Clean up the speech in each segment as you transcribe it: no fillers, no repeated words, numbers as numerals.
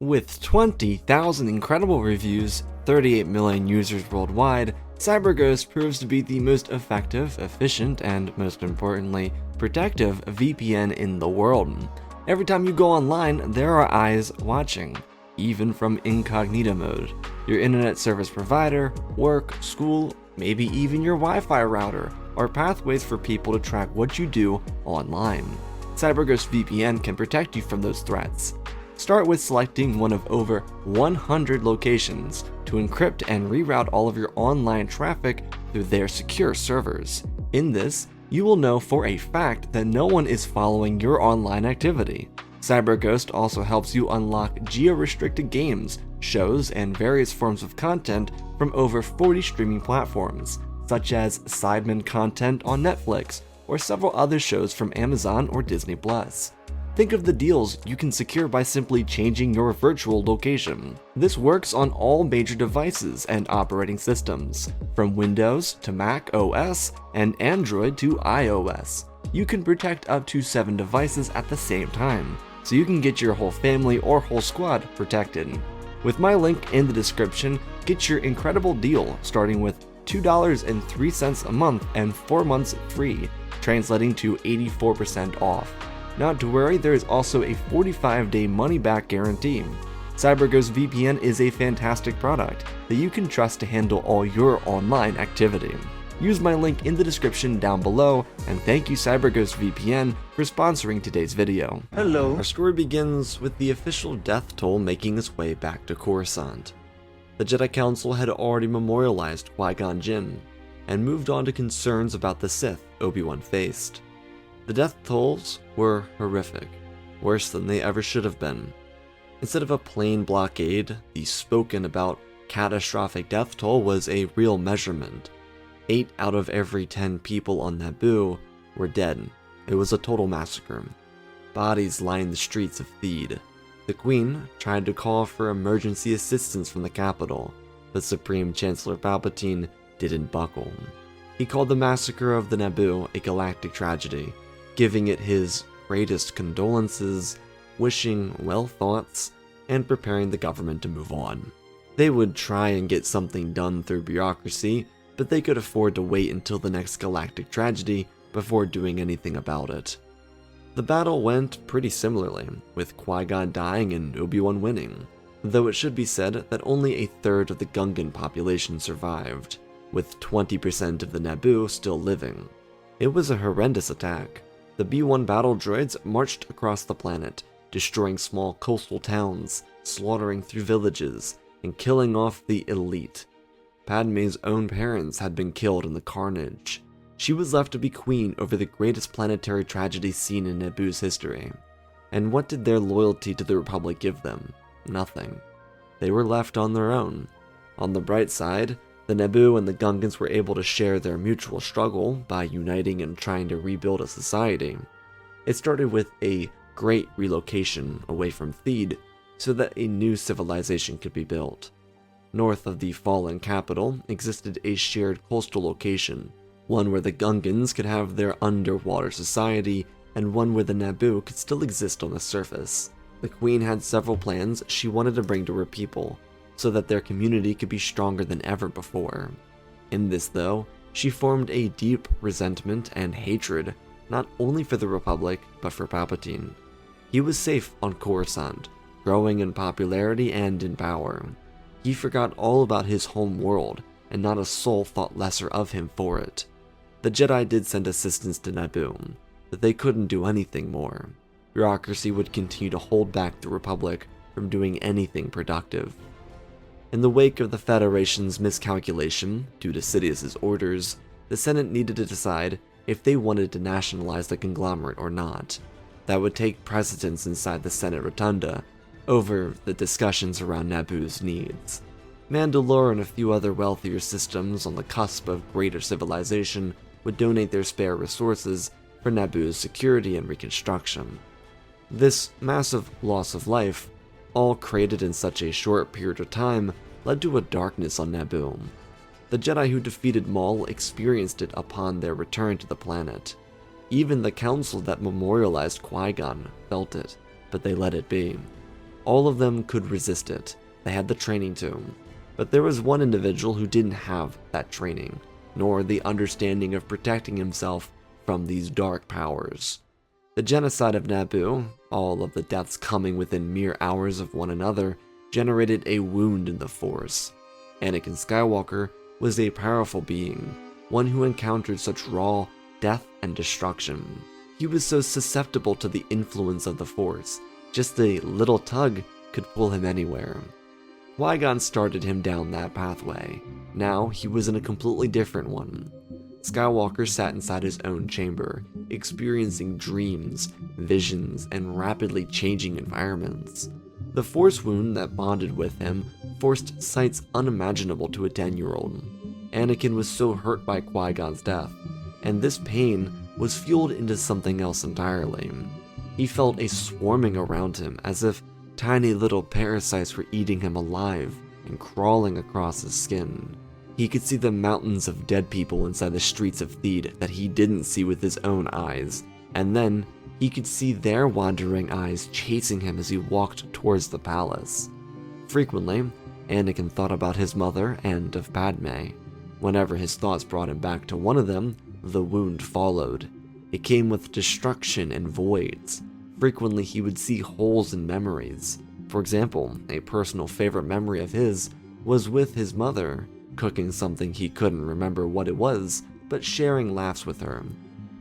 With 20,000 incredible reviews, 38 million users worldwide, CyberGhost proves to be the most effective, efficient, and most importantly, protective VPN in the world. Every time you go online, there are eyes watching, even from incognito mode. Your internet service provider, work, school, maybe even your Wi-Fi router are pathways for people to track what you do online. CyberGhost VPN can protect you from those threats. Start with selecting one of over 100 locations to encrypt and reroute all of your online traffic through their secure servers. In this, you will know for a fact that no one is following your online activity. CyberGhost also helps you unlock geo-restricted games, shows, and various forms of content from over 40 streaming platforms, such as Sidemen content on Netflix or several other shows from Amazon or Disney+. Think of the deals you can secure by simply changing your virtual location. This works on all major devices and operating systems, from Windows to Mac OS and Android to iOS. You can protect up to 7 devices at the same time, so you can get your whole family or whole squad protected. With my link in the description, get your incredible deal starting with $2.03 a month and 4 months free, translating to 84% off. Not to worry, there is also a 45-day money-back guarantee. CyberGhost VPN is a fantastic product that you can trust to handle all your online activity. Use my link in the description down below, and thank you CyberGhost VPN for sponsoring today's video. Hello. Our story begins with the official death toll making its way back to Coruscant. The Jedi Council had already memorialized Qui-Gon Jinn, and moved on to concerns about the Sith Obi-Wan faced. The death tolls were horrific, worse than they ever should have been. Instead of a plain blockade, the spoken about catastrophic death toll was a real measurement. 8 out of every 10 people on Naboo were dead. It was a total massacre. Bodies lined the streets of Theed. The Queen tried to call for emergency assistance from the capital, but Supreme Chancellor Palpatine didn't buckle. He called the massacre of the Naboo a galactic tragedy, giving it his greatest condolences, wishing well thoughts, and preparing the government to move on. They would try and get something done through bureaucracy, but they could afford to wait until the next galactic tragedy before doing anything about it. The battle went pretty similarly, with Qui-Gon dying and Obi-Wan winning, though it should be said that only a third of the Gungan population survived, with 20% of the Naboo still living. It was a horrendous attack. The B-1 battle droids marched across the planet, destroying small coastal towns, slaughtering through villages, and killing off the elite. Padme's own parents had been killed in the carnage. She was left to be queen over the greatest planetary tragedy seen in Naboo's history. And what did their loyalty to the Republic give them? Nothing. They were left on their own. On the bright side, the Naboo and the Gungans were able to share their mutual struggle by uniting and trying to rebuild a society. It started with a great relocation away from Theed so that a new civilization could be built. North of the fallen capital existed a shared coastal location, one where the Gungans could have their underwater society and one where the Naboo could still exist on the surface. The Queen had several plans she wanted to bring to her people, so that their community could be stronger than ever before. In this, though, she formed a deep resentment and hatred, not only for the Republic, but for Palpatine. He was safe on Coruscant, growing in popularity and in power. He forgot all about his home world, and not a soul thought lesser of him for it. The Jedi did send assistance to Naboo, but they couldn't do anything more. Bureaucracy would continue to hold back the Republic from doing anything productive. In the wake of the Federation's miscalculation, due to Sidious's orders, the Senate needed to decide if they wanted to nationalize the conglomerate or not. That would take precedence inside the Senate Rotunda over the discussions around Naboo's needs. Mandalore and a few other wealthier systems on the cusp of greater civilization would donate their spare resources for Naboo's security and reconstruction. This massive loss of life, all created in such a short period of time, led to a darkness on Naboo. The Jedi who defeated Maul experienced it upon their return to the planet. Even the council that memorialized Qui-Gon felt it, but they let it be. All of them could resist it. They had the training to. But there was one individual who didn't have that training, nor the understanding of protecting himself from these dark powers. The genocide of Naboo, all of the deaths coming within mere hours of one another, generated a wound in the Force. Anakin Skywalker was a powerful being, one who encountered such raw death and destruction. He was so susceptible to the influence of the Force, just a little tug could pull him anywhere. Qui-Gon started him down that pathway. Now he was in a completely different one. Skywalker sat inside his own chamber, experiencing dreams, visions, and rapidly changing environments. The Force wound that bonded with him forced sights unimaginable to a 10-year-old. Anakin was so hurt by Qui-Gon's death, and this pain was fueled into something else entirely. He felt a swarming around him, as if tiny little parasites were eating him alive and crawling across his skin. He could see the mountains of dead people inside the streets of Theed that he didn't see with his own eyes, and then he could see their wandering eyes chasing him as he walked towards the palace. Frequently, Anakin thought about his mother and of Padme. Whenever his thoughts brought him back to one of them, the wound followed. It came with destruction and voids. Frequently, he would see holes in memories. For example, a personal favorite memory of his was with his mother, cooking something he couldn't remember what it was, but sharing laughs with her.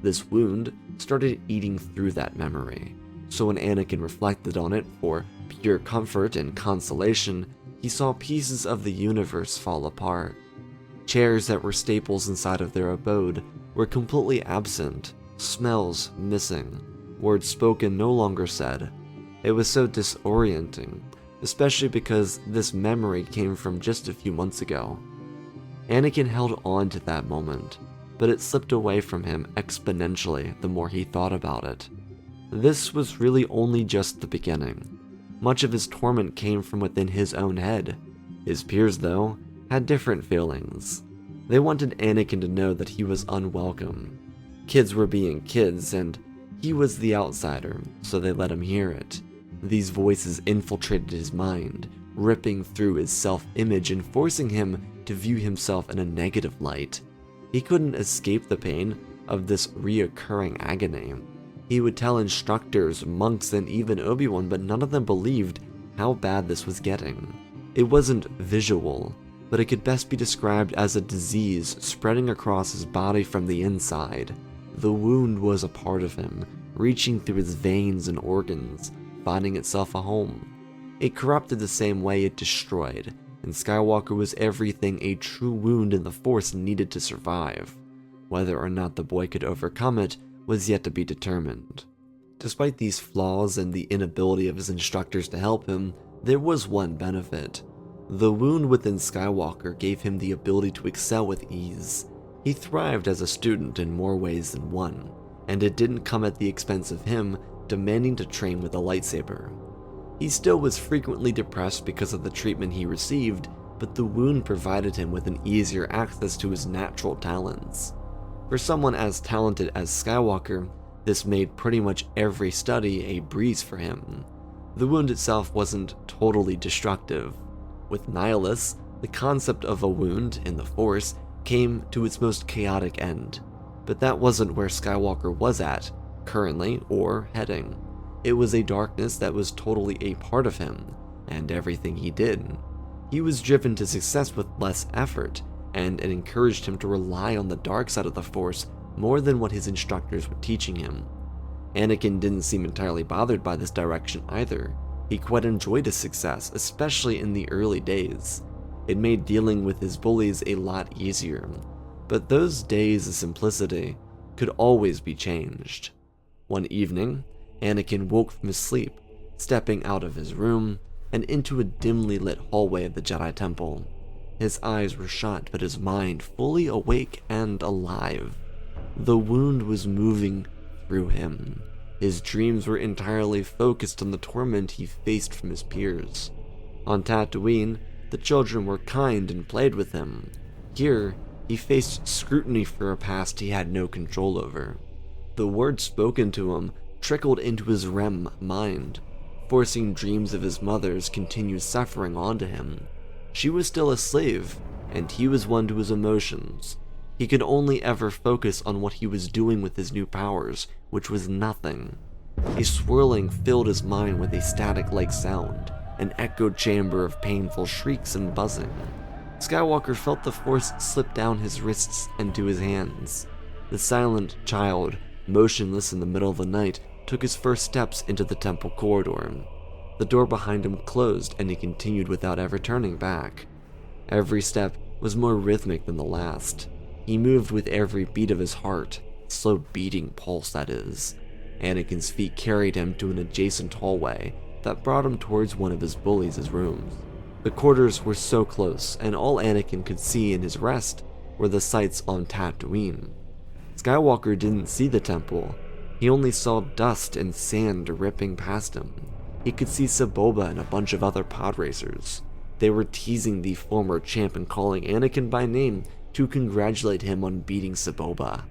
This wound started eating through that memory. So when Anakin reflected on it for pure comfort and consolation, he saw pieces of the universe fall apart. Chairs that were staples inside of their abode were completely absent, smells missing, words spoken no longer said. It was so disorienting, especially because this memory came from just a few months ago. Anakin held on to that moment, but it slipped away from him exponentially the more he thought about it. This was really only just the beginning. Much of his torment came from within his own head. His peers, though, had different feelings. They wanted Anakin to know that he was unwelcome. Kids were being kids, and he was the outsider, so they let him hear it. These voices infiltrated his mind, ripping through his self-image and forcing him to view himself in a negative light. He couldn't escape the pain of this reoccurring agony. He would tell instructors, monks, and even Obi-Wan, but none of them believed how bad this was getting. It wasn't visual, but it could best be described as a disease spreading across his body from the inside. The wound was a part of him, reaching through his veins and organs, finding itself a home. It corrupted the same way it destroyed, and Skywalker was everything a true wound in the Force needed to survive. Whether or not the boy could overcome it was yet to be determined. Despite these flaws and the inability of his instructors to help him, there was one benefit. The wound within Skywalker gave him the ability to excel with ease. He thrived as a student in more ways than one, and it didn't come at the expense of him demanding to train with a lightsaber. He still was frequently depressed because of the treatment he received, but the wound provided him with an easier access to his natural talents. For someone as talented as Skywalker, this made pretty much every study a breeze for him. The wound itself wasn't totally destructive. With Nihilus, the concept of a wound in the Force came to its most chaotic end, but that wasn't where Skywalker was at, currently, or heading. It was a darkness that was totally a part of him, and everything he did. He was driven to success with less effort, and it encouraged him to rely on the dark side of the Force more than what his instructors were teaching him. Anakin didn't seem entirely bothered by this direction either. He quite enjoyed his success, especially in the early days. It made dealing with his bullies a lot easier, but those days of simplicity could always be changed. One evening, Anakin woke from his sleep, stepping out of his room and into a dimly lit hallway of the Jedi Temple. His eyes were shut, but his mind fully awake and alive. The wound was moving through him. His dreams were entirely focused on the torment he faced from his peers. On Tatooine, the children were kind and played with him. Here, he faced scrutiny for a past he had no control over. The words spoken to him trickled into his REM mind, forcing dreams of his mother's continued suffering onto him. She was still a slave, and he was one to his emotions. He could only ever focus on what he was doing with his new powers, which was nothing. A swirling filled his mind with a static-like sound, an echo chamber of painful shrieks and buzzing. Skywalker felt the force slip down his wrists and to his hands. The silent child, motionless in the middle of the night, took his first steps into the temple corridor. The door behind him closed, and he continued without ever turning back. Every step was more rhythmic than the last. He moved with every beat of his heart, slow beating pulse that is. Anakin's feet carried him to an adjacent hallway that brought him towards one of his bullies' rooms. The quarters were so close, and all Anakin could see in his rest were the sights on Tatooine. Skywalker didn't see the temple. He only saw dust and sand ripping past him. He could see Saboba and a bunch of other pod racers. They were teasing the former champ and calling Anakin by name to congratulate him on beating Saboba.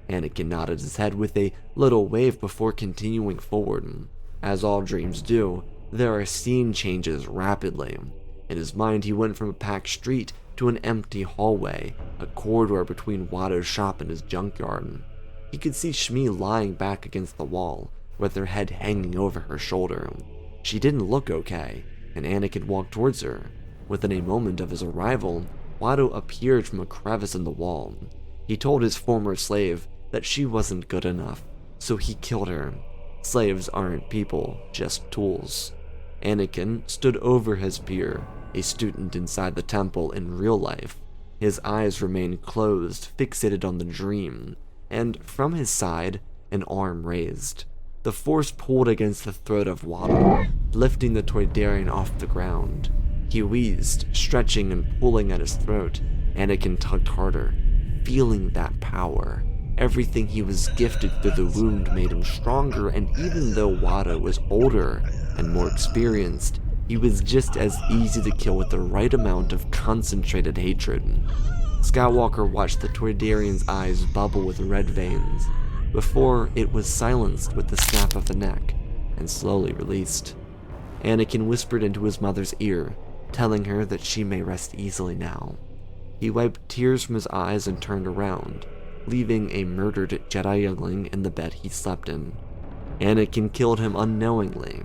Anakin nodded his head with a little wave before continuing forward. As all dreams do, there are scene changes rapidly. In his mind, he went from a packed street to an empty hallway, a corridor between Watto's shop and his junkyard. He could see Shmi lying back against the wall, with her head hanging over her shoulder. She didn't look okay, and Anakin walked towards her. Within a moment of his arrival, Watto appeared from a crevice in the wall. He told his former slave that she wasn't good enough, so he killed her. Slaves aren't people, just tools. Anakin stood over his peer, a student inside the temple in real life. His eyes remained closed, fixated on the dream, and from his side, an arm raised. The force pulled against the throat of Watto, lifting the Toydarian off the ground. He wheezed, stretching and pulling at his throat. Anakin tugged harder, feeling that power. Everything he was gifted through the wound made him stronger, and even though Watto was older and more experienced, he was just as easy to kill with the right amount of concentrated hatred. Skywalker watched the Toydarian's eyes bubble with red veins, before it was silenced with the snap of the neck, and slowly released. Anakin whispered into his mother's ear, telling her that she may rest easily now. He wiped tears from his eyes and turned around, leaving a murdered Jedi youngling in the bed he slept in. Anakin killed him unknowingly.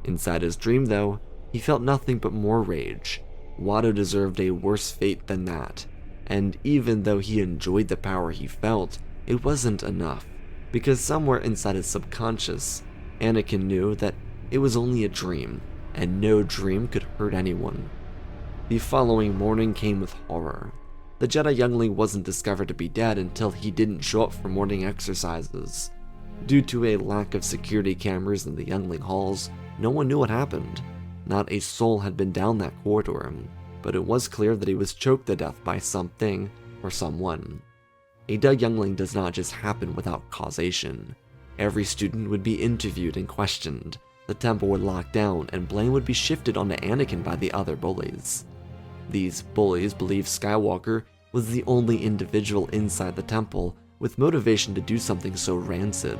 Inside his dream, though, he felt nothing but more rage. Watto deserved a worse fate than that, and even though he enjoyed the power he felt, it wasn't enough, because somewhere inside his subconscious, Anakin knew that it was only a dream, and no dream could hurt anyone. The following morning came with horror. The Jedi youngling wasn't discovered to be dead until he didn't show up for morning exercises. Due to a lack of security cameras in the youngling halls, no one knew what happened. Not a soul had been down that corridor, but it was clear that he was choked to death by something or someone. A dead youngling does not just happen without causation. Every student would be interviewed and questioned. The temple would lock down, and blame would be shifted onto Anakin by the other bullies. These bullies believed Skywalker was the only individual inside the temple with motivation to do something so rancid.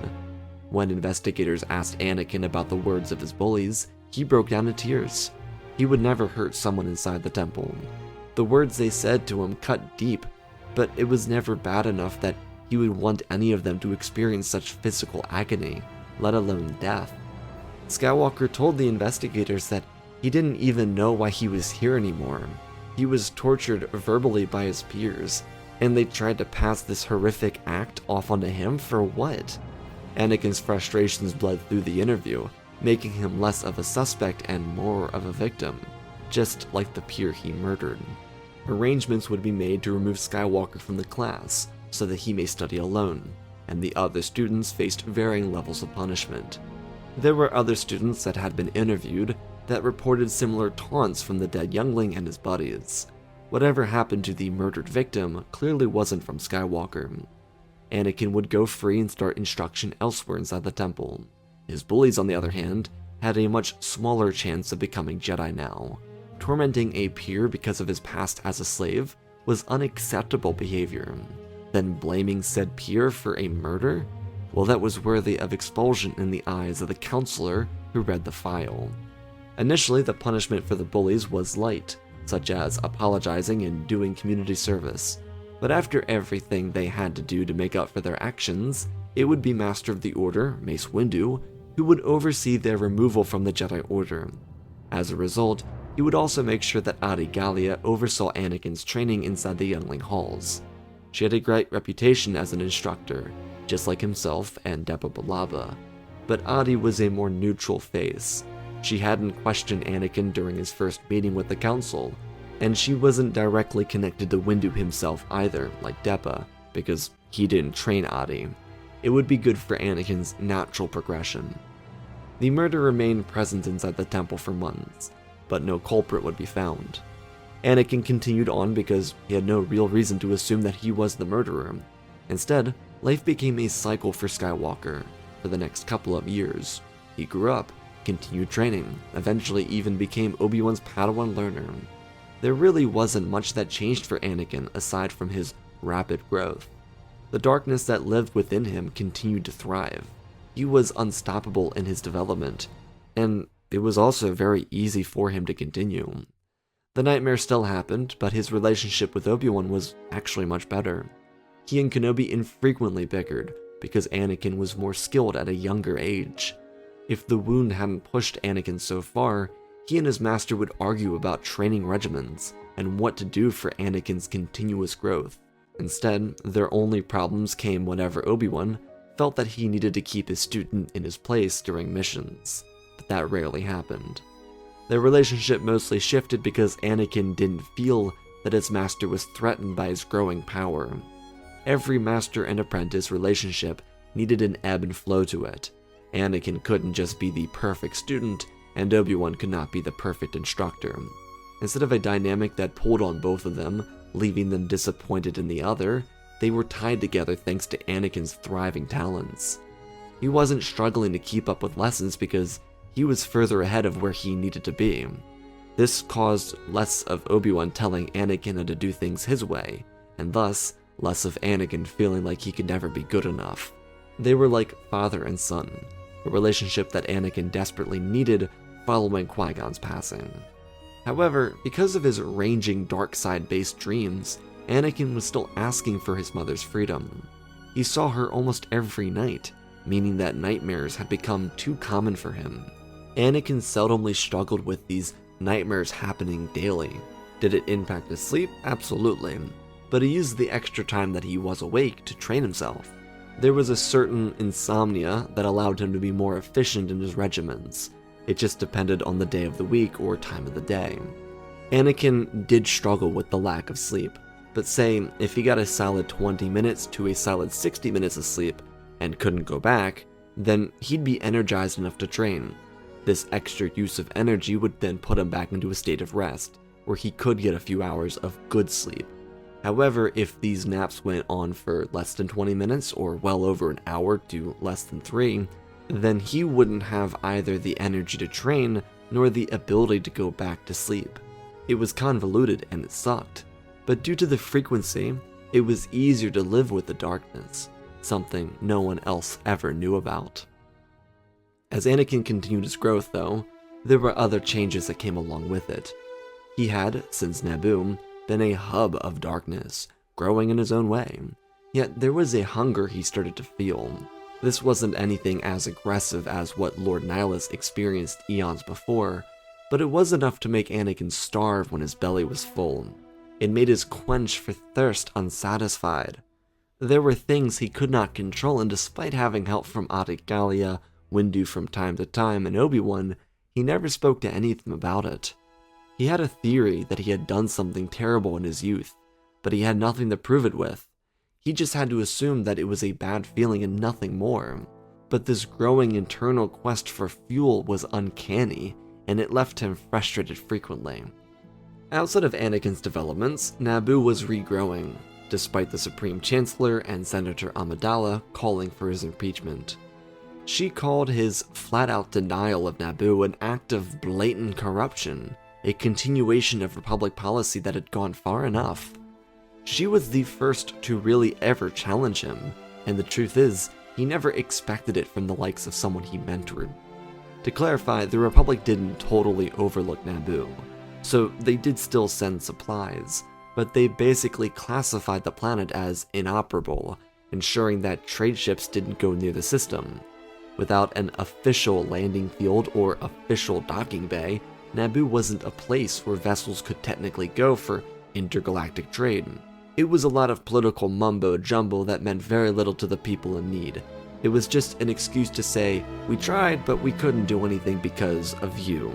When investigators asked Anakin about the words of his bullies, he broke down in tears. He would never hurt someone inside the temple. The words they said to him cut deep, but it was never bad enough that he would want any of them to experience such physical agony, let alone death. Skywalker told the investigators that he didn't even know why he was here anymore. He was tortured verbally by his peers, and they tried to pass this horrific act off onto him for what? Anakin's frustrations bled through the interview, making him less of a suspect and more of a victim, just like the peer he murdered. Arrangements would be made to remove Skywalker from the class so that he may study alone, and the other students faced varying levels of punishment. There were other students that had been interviewed that reported similar taunts from the dead youngling and his buddies. Whatever happened to the murdered victim clearly wasn't from Skywalker. Anakin would go free and start instruction elsewhere inside the temple. His bullies, on the other hand, had a much smaller chance of becoming Jedi now. Tormenting a peer because of his past as a slave was unacceptable behavior. Then blaming said peer for a murder? Well, that was worthy of expulsion in the eyes of the counselor who read the file. Initially, the punishment for the bullies was light, such as apologizing and doing community service, but after everything they had to do to make up for their actions, it would be Master of the Order, Mace Windu, who would oversee their removal from the Jedi Order. As a result, he would also make sure that Adi Gallia oversaw Anakin's training inside the youngling halls. She had a great reputation as an instructor, just like himself and Depa Billaba, but Adi was a more neutral face. She hadn't questioned Anakin during his first meeting with the Council, and she wasn't directly connected to Windu himself either, like Depa, because he didn't train Adi. It would be good for Anakin's natural progression. The murder remained present inside the temple for months, but no culprit would be found. Anakin continued on because he had no real reason to assume that he was the murderer. Instead, life became a cycle for Skywalker for the next couple of years. He grew up, continued training, eventually even became Obi-Wan's Padawan learner. There really wasn't much that changed for Anakin aside from his rapid growth. The darkness that lived within him continued to thrive. He was unstoppable in his development, and it was also very easy for him to continue. The nightmare still happened, but his relationship with Obi-Wan was actually much better. He and Kenobi infrequently bickered, because Anakin was more skilled at a younger age. If the wound hadn't pushed Anakin so far, he and his master would argue about training regimens, and what to do for Anakin's continuous growth. Instead, their only problems came whenever Obi-Wan felt that he needed to keep his student in his place during missions, but that rarely happened. Their relationship mostly shifted because Anakin didn't feel that his master was threatened by his growing power. Every master and apprentice relationship needed an ebb and flow to it. Anakin couldn't just be the perfect student, and Obi-Wan could not be the perfect instructor. Instead of a dynamic that pulled on both of them, leaving them disappointed in the other, they were tied together thanks to Anakin's thriving talents. He wasn't struggling to keep up with lessons because he was further ahead of where he needed to be. This caused less of Obi-Wan telling Anakin how to do things his way, and thus less of Anakin feeling like he could never be good enough. They were like father and son, a relationship that Anakin desperately needed following Qui-Gon's passing. However, because of his ranging dark side-based dreams, Anakin was still asking for his mother's freedom. He saw her almost every night, meaning that nightmares had become too common for him. Anakin seldomly struggled with these nightmares happening daily. Did it impact his sleep? Absolutely. But he used the extra time that he was awake to train himself. There was a certain insomnia that allowed him to be more efficient in his regimens. It just depended on the day of the week or time of the day. Anakin did struggle with the lack of sleep, but say if he got a solid 20 minutes to a solid 60 minutes of sleep and couldn't go back, then he'd be energized enough to train. This extra use of energy would then put him back into a state of rest, where he could get a few hours of good sleep. However, if these naps went on for less than 20 minutes or well over an hour to less than 3, then he wouldn't have either the energy to train nor the ability to go back to sleep. It was convoluted and it sucked, but due to the frequency, it was easier to live with the darkness, something no one else ever knew about. As Anakin continued his growth, though, there were other changes that came along with it. He had, since Naboo, been a hub of darkness, growing in his own way, yet there was a hunger he started to feel. This wasn't anything as aggressive as what Lord Nihilus experienced eons before, but it was enough to make Anakin starve when his belly was full. It made his quench for thirst unsatisfied. There were things he could not control, and despite having help from Adi Gallia, Windu from time to time, and Obi-Wan, he never spoke to any of them about it. He had a theory that he had done something terrible in his youth, but he had nothing to prove it with. He just had to assume that it was a bad feeling and nothing more. But this growing internal quest for fuel was uncanny, and it left him frustrated frequently. Outside of Anakin's developments, Naboo was regrowing, despite the Supreme Chancellor and Senator Amidala calling for his impeachment. She called his flat-out denial of Naboo an act of blatant corruption, a continuation of Republic policy that had gone far enough. She was the first to really ever challenge him, and the truth is, he never expected it from the likes of someone he mentored. To clarify, the Republic didn't totally overlook Naboo, so they did still send supplies, but they basically classified the planet as inoperable, ensuring that trade ships didn't go near the system. Without an official landing field or official docking bay, Naboo wasn't a place where vessels could technically go for intergalactic trade. It was a lot of political mumbo-jumbo that meant very little to the people in need. It was just an excuse to say, we tried, but we couldn't do anything because of you.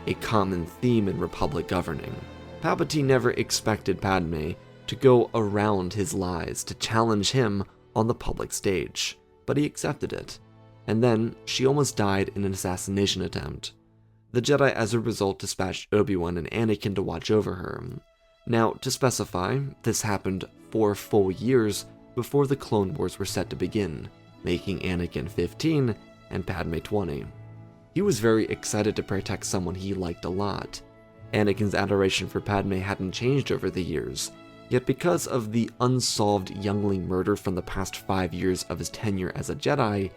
A common theme in Republic governing. Palpatine never expected Padme to go around his lies to challenge him on the public stage, but he accepted it. And then, she almost died in an assassination attempt. The Jedi as a result dispatched Obi-Wan and Anakin to watch over her. Now, to specify, this happened 4 full years before the Clone Wars were set to begin, making Anakin 15 and Padme 20. He was very excited to protect someone he liked a lot. Anakin's adoration for Padme hadn't changed over the years, yet because of the unsolved youngling murder from the past 5 years of his tenure as a Jedi,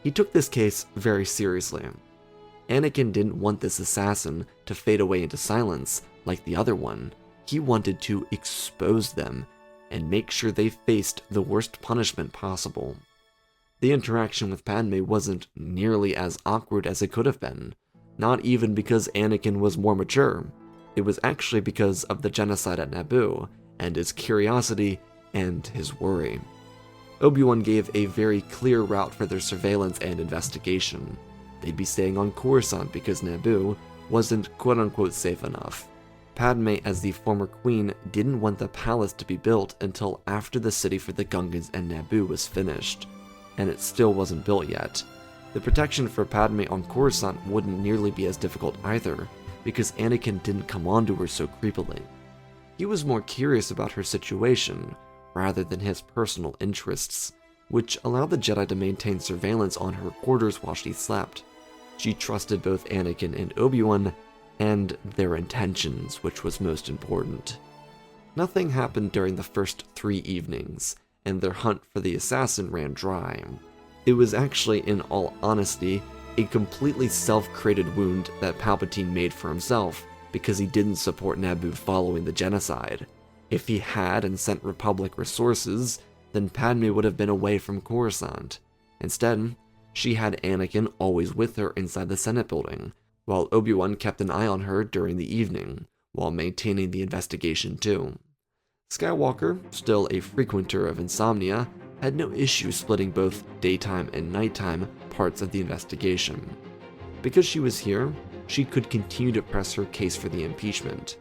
he took this case very seriously. Anakin didn't want this assassin to fade away into silence like the other one. He wanted to expose them and make sure they faced the worst punishment possible. The interaction with Padme wasn't nearly as awkward as it could have been, not even because Anakin was more mature. It was actually because of the genocide at Naboo, and his curiosity and his worry. Obi-Wan gave a very clear route for their surveillance and investigation. They'd be staying on Coruscant because Naboo wasn't quote-unquote safe enough. Padme, as the former queen, didn't want the palace to be built until after the city for the Gungans and Naboo was finished, and it still wasn't built yet. The protection for Padme on Coruscant wouldn't nearly be as difficult either, because Anakin didn't come onto her so creepily. He was more curious about her situation, rather than his personal interests, which allowed the Jedi to maintain surveillance on her quarters while she slept. She trusted both Anakin and Obi-Wan, and their intentions, which was most important. Nothing happened during the first 3 evenings, and their hunt for the assassin ran dry. It was actually, in all honesty, a completely self-created wound that Palpatine made for himself because he didn't support Naboo following the genocide. If he had and sent Republic resources, then Padme would have been away from Coruscant. Instead, she had Anakin always with her inside the Senate building, while Obi-Wan kept an eye on her during the evening, while maintaining the investigation too. Skywalker, still a frequenter of insomnia, had no issue splitting both daytime and nighttime parts of the investigation. Because she was here, she could continue to press her case for the impeachment.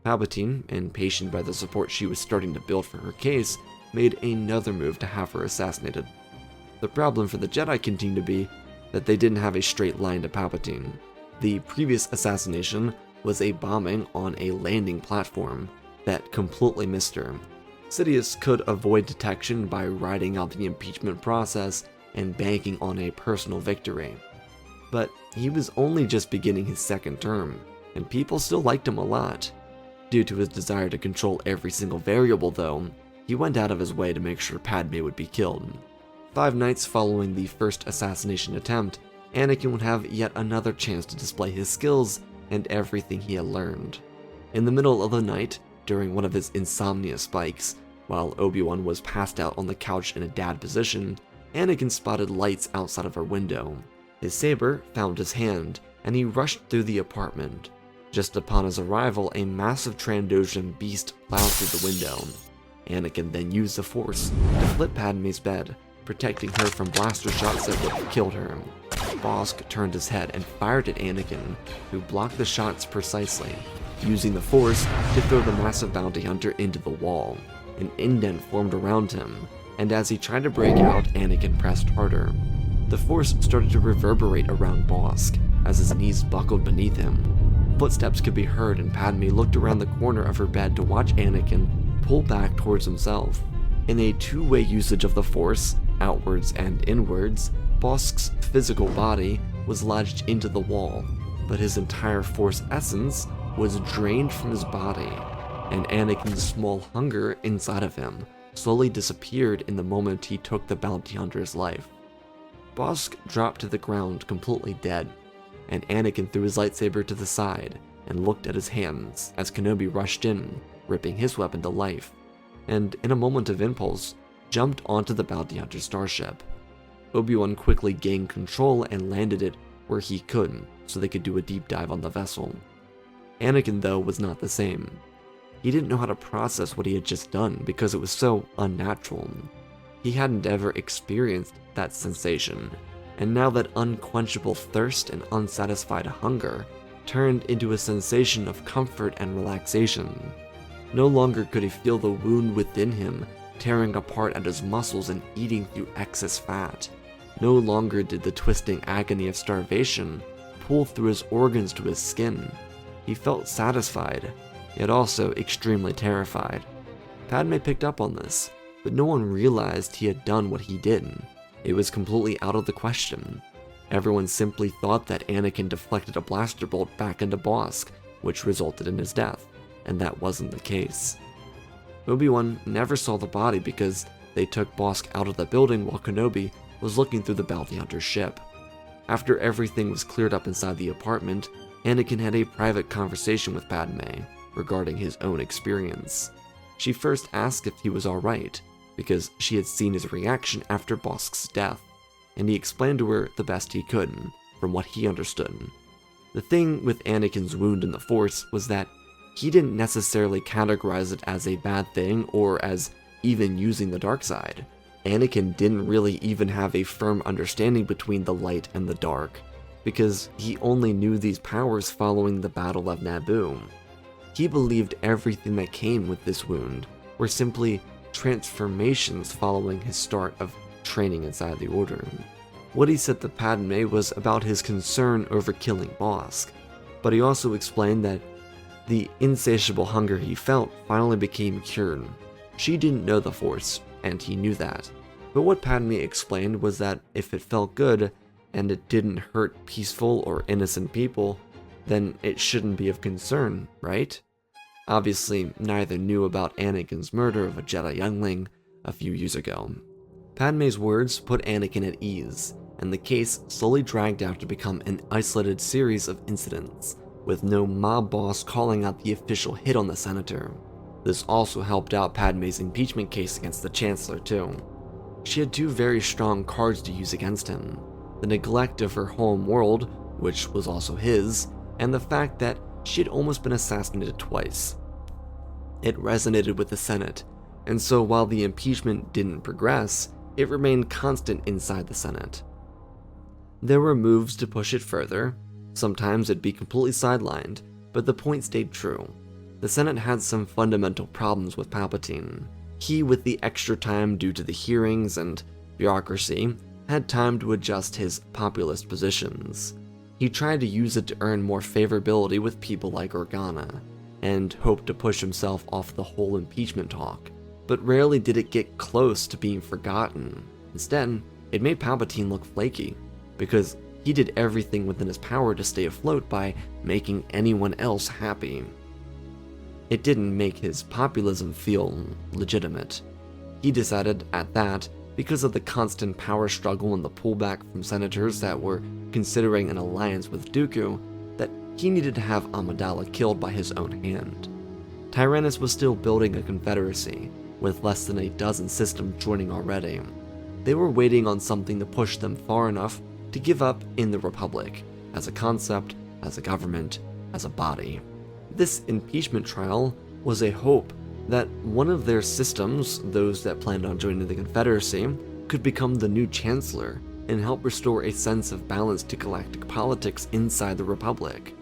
Palpatine, impatient by the support she was starting to build for her case, made another move to have her assassinated. The problem for the Jedi continued to be that they didn't have a straight line to Palpatine. The previous assassination was a bombing on a landing platform that completely missed her. Sidious could avoid detection by riding out the impeachment process and banking on a personal victory. But he was only just beginning his second term, and people still liked him a lot. Due to his desire to control every single variable though, he went out of his way to make sure Padme would be killed. 5 nights following the first assassination attempt, Anakin would have yet another chance to display his skills and everything he had learned. In the middle of the night, during one of his insomnia spikes, while Obi-Wan was passed out on the couch in a dad position, Anakin spotted lights outside of her window. His saber found his hand, and he rushed through the apartment. Just upon his arrival, a massive Trandoshan beast plowed through the window. Anakin then used the Force to flip Padme's bed, protecting her from blaster shots that would have killed her. Bossk turned his head and fired at Anakin, who blocked the shots precisely, using the Force to throw the massive bounty hunter into the wall. An indent formed around him, and as he tried to break out, Anakin pressed harder. The Force started to reverberate around Bossk as his knees buckled beneath him. Footsteps could be heard, and Padme looked around the corner of her bed to watch Anakin pull back towards himself. In a two-way usage of the Force, outwards and inwards, Bosk's physical body was lodged into the wall, but his entire Force essence was drained from his body, and Anakin's small hunger inside of him slowly disappeared in the moment he took the bounty hunter's life. Bossk dropped to the ground completely dead. and Anakin threw his lightsaber to the side and looked at his hands as Kenobi rushed in, ripping his weapon to life, and in a moment of impulse, jumped onto the bounty hunter starship. Obi-Wan quickly gained control and landed it where he could, so they could do a deep dive on the vessel. Anakin, though, was not the same. He didn't know how to process what he had just done because it was so unnatural. He hadn't ever experienced that sensation, and now that unquenchable thirst and unsatisfied hunger turned into a sensation of comfort and relaxation. No longer could he feel the wound within him tearing apart at his muscles and eating through excess fat. No longer did the twisting agony of starvation pull through his organs to his skin. He felt satisfied, yet also extremely terrified. Padme picked up on this, but no one realized he had done what he did. It was completely out of the question. Everyone simply thought that Anakin deflected a blaster bolt back into Bossk, which resulted in his death, and that wasn't the case. Obi-Wan never saw the body because they took Bossk out of the building while Kenobi was looking through the bounty hunter's ship. After everything was cleared up inside the apartment, Anakin had a private conversation with Padme regarding his own experience. She first asked if he was alright, because she had seen his reaction after Bosk's death, and he explained to her the best he could, from what he understood. The thing with Anakin's wound in the Force was that he didn't necessarily categorize it as a bad thing or as even using the dark side. Anakin didn't really even have a firm understanding between the light and the dark, because he only knew these powers following the Battle of Naboo. He believed everything that came with this wound were simply transformations following his start of training inside the Order. What he said to Padme was about his concern over killing Bossk, but he also explained that the insatiable hunger he felt finally became cured. She didn't know the Force, and he knew that. But what Padme explained was that if it felt good, and it didn't hurt peaceful or innocent people, then it shouldn't be of concern, right? Obviously, neither knew about Anakin's murder of a Jedi youngling a few years ago. Padme's words put Anakin at ease, and the case slowly dragged out to become an isolated series of incidents, with no mob boss calling out the official hit on the senator. This also helped out Padme's impeachment case against the Chancellor too. She had two very strong cards to use against him: the neglect of her home world, which was also his, and the fact that she had almost been assassinated twice. It resonated with the Senate, and so while the impeachment didn't progress, it remained constant inside the Senate. There were moves to push it further. Sometimes it'd be completely sidelined, but the point stayed true. The Senate had some fundamental problems with Palpatine. He, with the extra time due to the hearings and bureaucracy, had time to adjust his populist positions. He tried to use it to earn more favorability with people like Organa, and hoped to push himself off the whole impeachment talk, but rarely did it get close to being forgotten. Instead, it made Palpatine look flaky, because he did everything within his power to stay afloat by making anyone else happy. It didn't make his populism feel legitimate. He decided at that, because of the constant power struggle and the pullback from senators that were considering an alliance with Dooku, that he needed to have Amidala killed by his own hand. Tyrannus was still building a confederacy, with less than a dozen systems joining already. They were waiting on something to push them far enough to give up in the Republic, as a concept, as a government, as a body. This impeachment trial was a hope that one of their systems, those that planned on joining the Confederacy, could become the new Chancellor and help restore a sense of balance to galactic politics inside the Republic.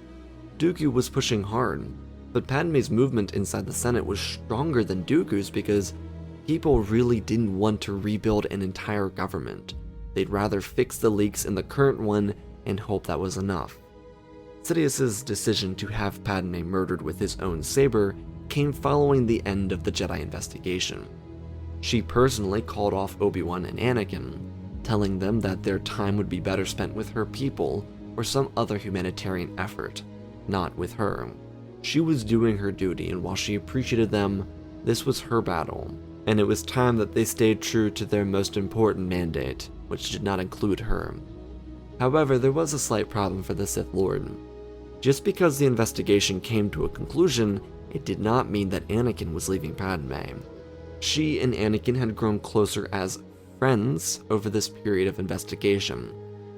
Dooku was pushing hard, but Padme's movement inside the Senate was stronger than Dooku's because people really didn't want to rebuild an entire government. They'd rather fix the leaks in the current one and hope that was enough. Sidious's decision to have Padme murdered with his own saber came following the end of the Jedi investigation. She personally called off Obi-Wan and Anakin, telling them that their time would be better spent with her people or some other humanitarian effort, not with her. She was doing her duty, and while she appreciated them, this was her battle, and it was time that they stayed true to their most important mandate, which did not include her. However, there was a slight problem for the Sith Lord. Just because the investigation came to a conclusion, it did not mean that Anakin was leaving Padme. She and Anakin had grown closer as friends over this period of investigation.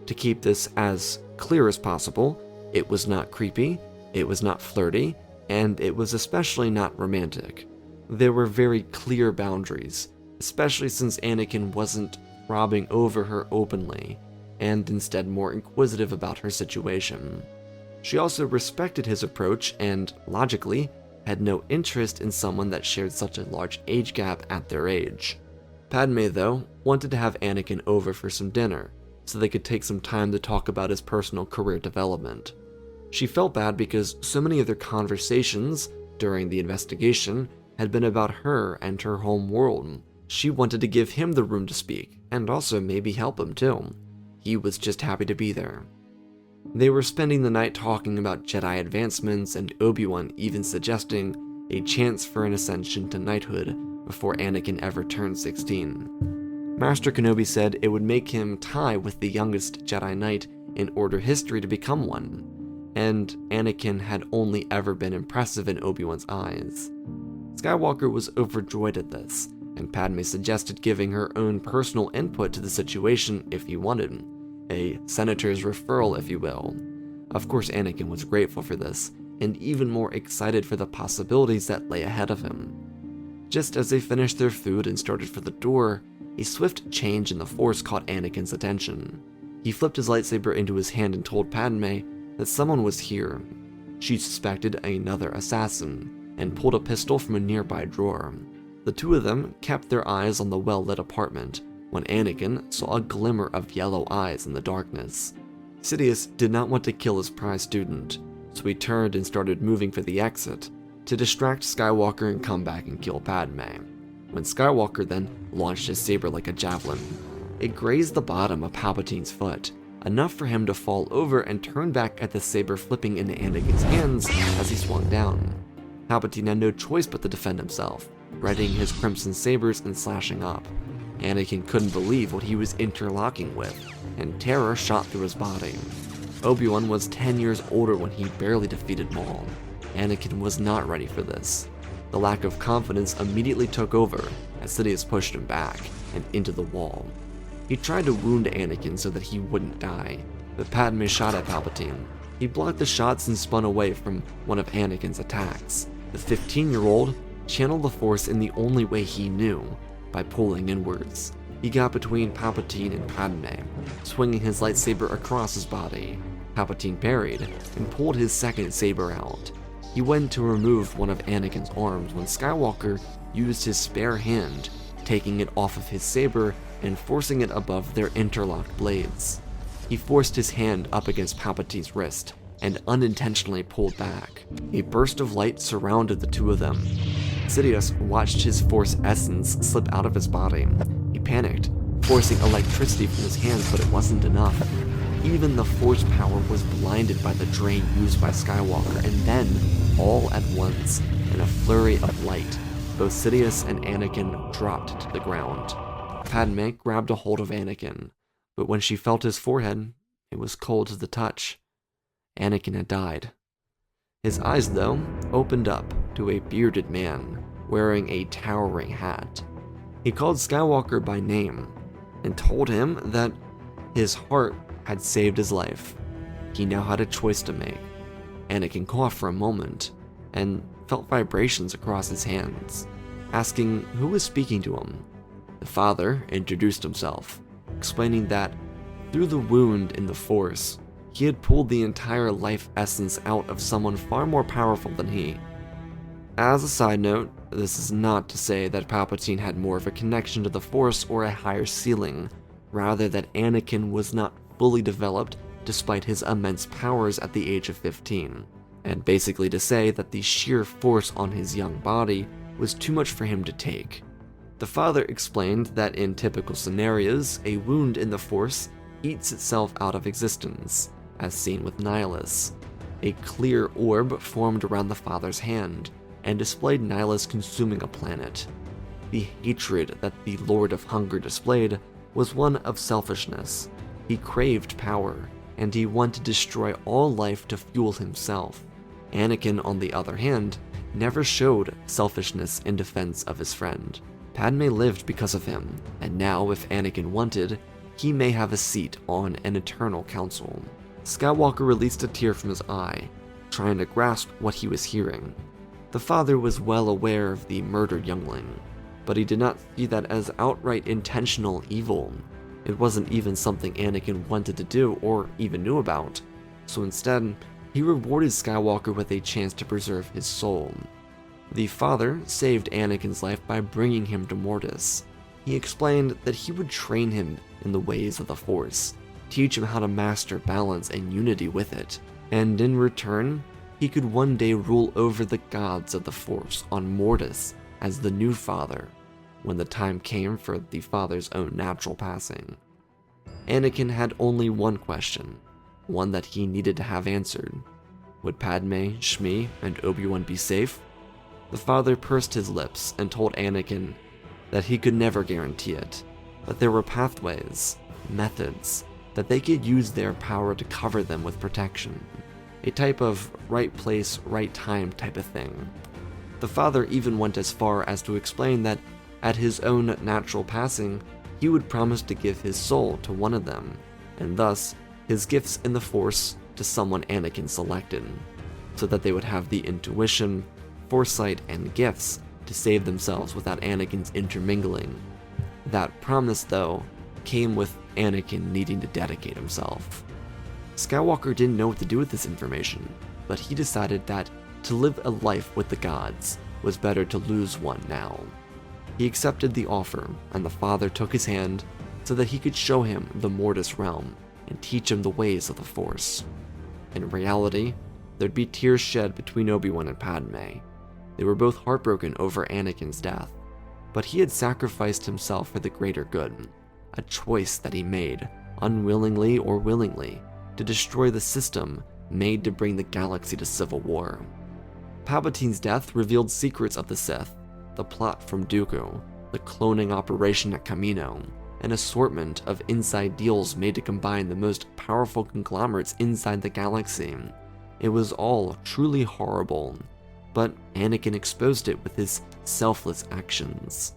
To keep this as clear as possible, it was not creepy, it was not flirty, and it was especially not romantic. There were very clear boundaries, especially since Anakin wasn't robbing over her openly, and instead more inquisitive about her situation. She also respected his approach and, logically, had no interest in someone that shared such a large age gap at their age. Padme, though, wanted to have Anakin over for some dinner, so they could take some time to talk about his personal career development. She felt bad because so many of their conversations during the investigation had been about her and her home world. She wanted to give him the room to speak, and also maybe help him too. He was just happy to be there. They were spending the night talking about Jedi advancements, and Obi-Wan even suggesting a chance for an ascension to knighthood before Anakin ever turned 16. Master Kenobi said it would make him tie with the youngest Jedi Knight in Order history to become one, and Anakin had only ever been impressive in Obi-Wan's eyes. Skywalker was overjoyed at this, and Padme suggested giving her own personal input to the situation if he wanted. A senator's referral, if you will. Of course, Anakin was grateful for this, and even more excited for the possibilities that lay ahead of him. Just as they finished their food and started for the door, a swift change in the Force caught Anakin's attention. He flipped his lightsaber into his hand and told Padme that someone was here. She suspected another assassin, and pulled a pistol from a nearby drawer. The two of them kept their eyes on the well-lit apartment, when Anakin saw a glimmer of yellow eyes in the darkness. Sidious did not want to kill his prize student, so he turned and started moving for the exit to distract Skywalker and come back and kill Padme. When Skywalker then launched his saber like a javelin, it grazed the bottom of Palpatine's foot, enough for him to fall over and turn back at the saber flipping into Anakin's hands as he swung down. Palpatine had no choice but to defend himself, readying his crimson sabers and slashing up. Anakin couldn't believe what he was interlocking with, and terror shot through his body. Obi-Wan was 10 years older when he barely defeated Maul. Anakin was not ready for this. The lack of confidence immediately took over as Sidious pushed him back and into the wall. He tried to wound Anakin so that he wouldn't die, but Padme shot at Palpatine. He blocked the shots and spun away from one of Anakin's attacks. The 15-year-old channeled the Force in the only way he knew, by pulling inwards. He got between Palpatine and Padme, swinging his lightsaber across his body. Palpatine parried and pulled his second saber out. He went to remove one of Anakin's arms when Skywalker used his spare hand, taking it off of his saber and forcing it above their interlocked blades. He forced his hand up against Palpatine's wrist and unintentionally pulled back. A burst of light surrounded the two of them. Sidious watched his Force essence slip out of his body. He panicked, forcing electricity from his hands, but it wasn't enough. Even the Force power was blinded by the drain used by Skywalker, and then, all at once, in a flurry of light, both Sidious and Anakin dropped to the ground. Padme grabbed a hold of Anakin, but when she felt his forehead, it was cold to the touch. Anakin had died. His eyes, though, opened up to a bearded man wearing a towering hat. He called Skywalker by name and told him that his heart had saved his life. He now had a choice to make. Anakin coughed for a moment and felt vibrations across his hands, asking who was speaking to him. The father introduced himself, explaining that through the wound in the Force, he had pulled the entire life essence out of someone far more powerful than he. As a side note, this is not to say that Palpatine had more of a connection to the Force or a higher ceiling, rather that Anakin was not fully developed despite his immense powers at the age of 15, and basically to say that the sheer force on his young body was too much for him to take. The father explained that in typical scenarios, a wound in the Force eats itself out of existence, as seen with Nihilus. A clear orb formed around the father's hand, and displayed Nihilus consuming a planet. The hatred that the Lord of Hunger displayed was one of selfishness. He craved power, and he wanted to destroy all life to fuel himself. Anakin, on the other hand, never showed selfishness in defense of his friend. Padme lived because of him, and now if Anakin wanted, he may have a seat on an eternal council. Skywalker released a tear from his eye, trying to grasp what he was hearing. The father was well aware of the murdered youngling, but he did not see that as outright intentional evil. It wasn't even something Anakin wanted to do or even knew about, so instead, he rewarded Skywalker with a chance to preserve his soul. The father saved Anakin's life by bringing him to Mortis. He explained that he would train him in the ways of the Force, teach him how to master balance and unity with it, and in return, he could one day rule over the gods of the Force on Mortis as the new father, when the time came for the father's own natural passing. Anakin had only one question, one that he needed to have answered. Would Padme, Shmi, and Obi-Wan be safe? The father pursed his lips and told Anakin that he could never guarantee it, but there were pathways, methods, that they could use their power to cover them with protection. A type of right place, right time type of thing. The father even went as far as to explain that at his own natural passing, he would promise to give his soul to one of them, and thus his gifts in the Force to someone Anakin selected, so that they would have the intuition, foresight, and gifts to save themselves without Anakin's intermingling. That promise, though, came with Anakin needing to dedicate himself. Skywalker didn't know what to do with this information, but he decided that to live a life with the gods was better to lose one now. He accepted the offer, and the father took his hand so that he could show him the Mortis realm and teach him the ways of the Force. In reality, there'd be tears shed between Obi-Wan and Padme. They were both heartbroken over Anakin's death, but he had sacrificed himself for the greater good, a choice that he made, unwillingly or willingly, to destroy the system made to bring the galaxy to civil war. Palpatine's death revealed secrets of the Sith, the plot from Dooku, the cloning operation at Kamino, an assortment of inside deals made to combine the most powerful conglomerates inside the galaxy. It was all truly horrible, but Anakin exposed it with his selfless actions.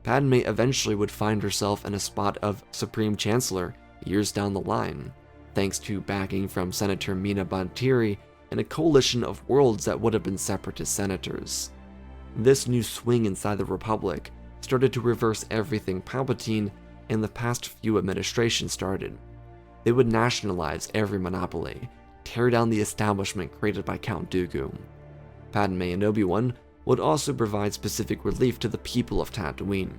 Padme eventually would find herself in a spot of Supreme Chancellor years down the line, thanks to backing from Senator Mina Bontiri and a coalition of worlds that would have been separatist senators. This new swing inside the Republic started to reverse everything Palpatine and the past few administrations started. They would nationalize every monopoly, tear down the establishment created by Count Dooku. Padme and Obi-Wan would also provide specific relief to the people of Tatooine,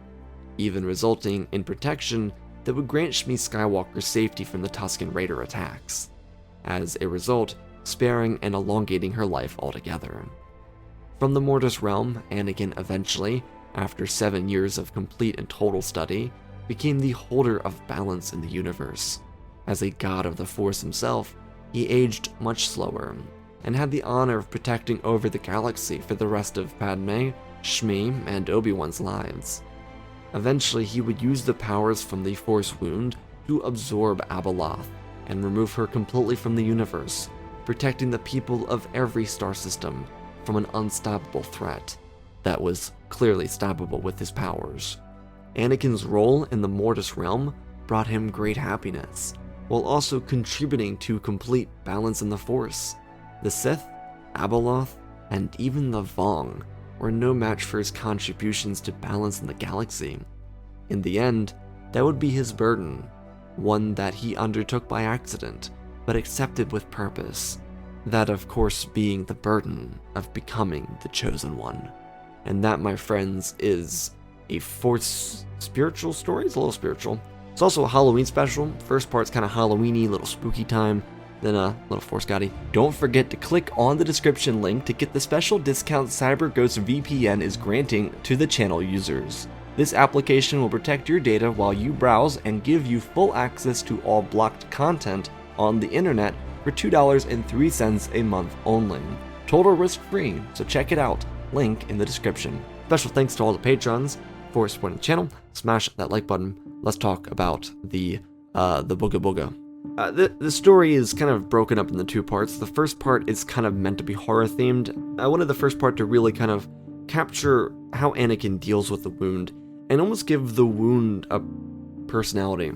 even resulting in protection that would grant Shmi Skywalker safety from the Tusken Raider attacks, as a result, sparing and elongating her life altogether. From the Mortis realm, Anakin eventually, after 7 years of complete and total study, became the holder of balance in the universe. As a god of the Force himself, he aged much slower, and had the honor of protecting over the galaxy for the rest of Padme, Shmi, and Obi-Wan's lives. Eventually, he would use the powers from the Force wound to absorb Abeloth and remove her completely from the universe, protecting the people of every star system from an unstoppable threat that was clearly stoppable with his powers. Anakin's role in the Mortis realm brought him great happiness, while also contributing to complete balance in the Force. The Sith, Abeloth, and even the Vong were no match for his contributions to balance in the galaxy. In the end, that would be his burden, one that he undertook by accident, but accepted with purpose. That, of course, being the burden of becoming the Chosen One. And that, my friends, is a Force spiritual story. It's a little spiritual. It's also a Halloween special. First part's kind of Halloween-y, little spooky time. Then a little Force Goddy. Don't forget to click on the description link to get the special discount CyberGhost VPN is granting to the channel users. This application will protect your data while you browse and give you full access to all blocked content on the internet for $2.03 a month only. Total risk-free, so check it out. Link in the description. Special thanks to all the patrons for supporting the channel. Smash that like button. Let's talk about the the Booga Booga. The story is kind of broken up into two parts. The first part is kind of meant to be horror themed. I wanted the first part to really kind of capture how Anakin deals with the wound and almost give the wound a personality.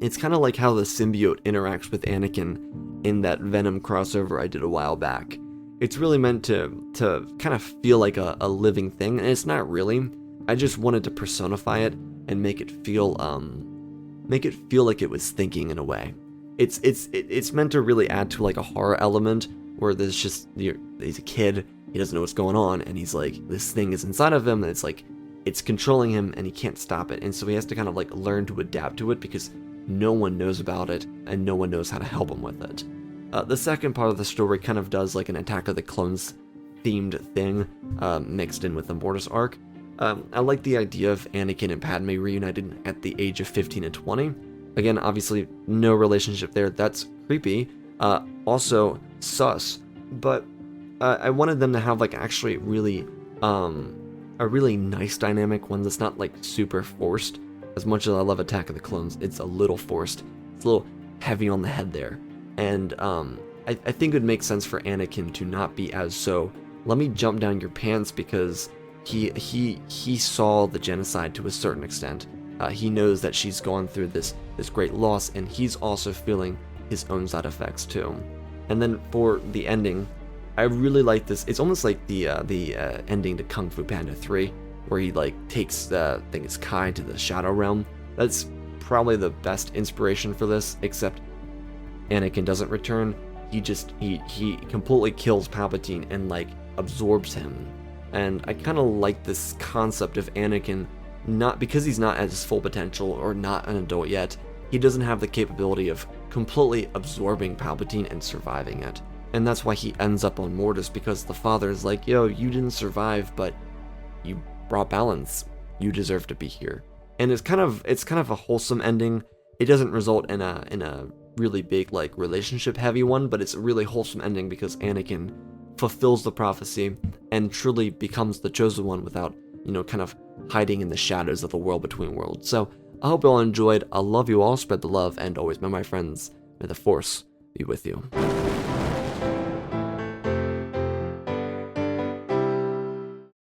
It's kind of like how the symbiote interacts with Anakin in that Venom crossover I did a while back. It's really meant to kind of feel like a living thing, and it's not really. I just wanted to personify it and make it feel like it was thinking in a way. It's meant to really add to like a horror element where there's just, he's a kid, he doesn't know what's going on, and he's like, this thing is inside of him, and it's like, it's controlling him, and he can't stop it, and so he has to kind of like learn to adapt to it because no one knows about it, and no one knows how to help him with it. The second part of the story kind of does like an Attack of the Clones themed thing, mixed in with the Mortis arc. I like the idea of Anakin and Padme reunited at the age of 15 and 20. Again, obviously, no relationship there. That's creepy. Also, sus. But I wanted them to have like actually really, a really nice dynamic, one that's not like super forced. As much as I love Attack of the Clones, it's a little forced. It's a little heavy on the head there. And I think it would make sense for Anakin to not be as so, let me jump down your pants, because he saw the genocide to a certain extent. He knows that she's gone through this great loss, and he's also feeling his own side effects too. And then for the ending, I really like this. It's almost like the ending to Kung Fu Panda 3, where he like takes I think it's Kai to the Shadow Realm. That's probably the best inspiration for this, except Anakin doesn't return. He completely kills Palpatine and like absorbs him. And I kind of like this concept of Anakin, not because he's not at his full potential or not an adult yet, he doesn't have the capability of completely absorbing Palpatine and surviving it. And that's why he ends up on Mortis, because the father is like, yo, you didn't survive, but you brought balance. You deserve to be here. And it's kind of a wholesome ending. It doesn't result in a really big like relationship heavy one, but it's a really wholesome ending because Anakin fulfills the prophecy and truly becomes the chosen one without, kind of hiding in the shadows of the world between worlds. So I hope you all enjoyed. I love you all. Spread the love, and always, my friends, may the Force be with you.